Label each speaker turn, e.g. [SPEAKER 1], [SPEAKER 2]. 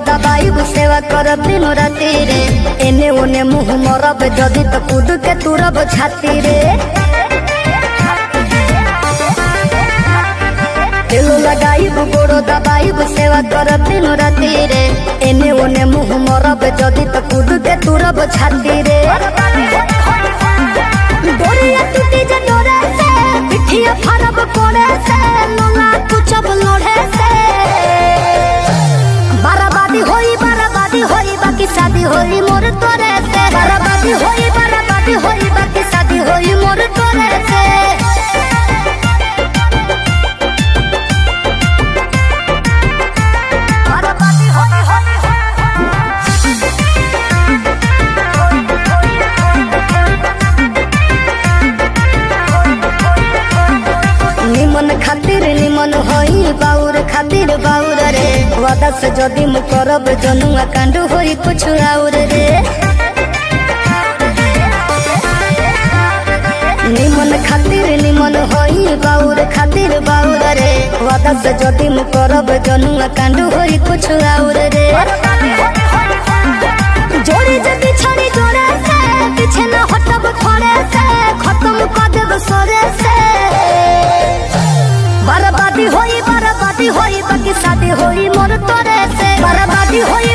[SPEAKER 1] दबाई सेवा करब दिन राति रे। एने ओने मुँह मरब जदि तो कूद के तुरब छाती रे। तेलो लगाई गोड़ो दबाई सेवा करब दिन राति रे। एने ओने मुँह मरब जदि तो कूद के तुरब छाती रे। डोरिया टूटी जे डोरे से पिठिया फरब कोड़े से लोला कुचब लोढ़े से। बराबादी होई बाकी शादी होई मोर तोरे से। बराबादी होई बाकी शादी होई मोर तोरे से। निमन खातिर निमन होई बाउर खातिर बाउर रे। वादा से जदि मु करब जनुआ कांड होई कुछ और रे। निमन खातिर निमन होई बाउर खातिर बाउर रे। वादा से जदि मु करब जनुआ कांड होई कुछ और रे। जोड़ी जदि छड़ी जोड़े से पीछे न हटब थोड़े से। खत्म कर देब सोरे से। बराबादी होई बाकी शादी होई मोर तोरे से। बराबादी होई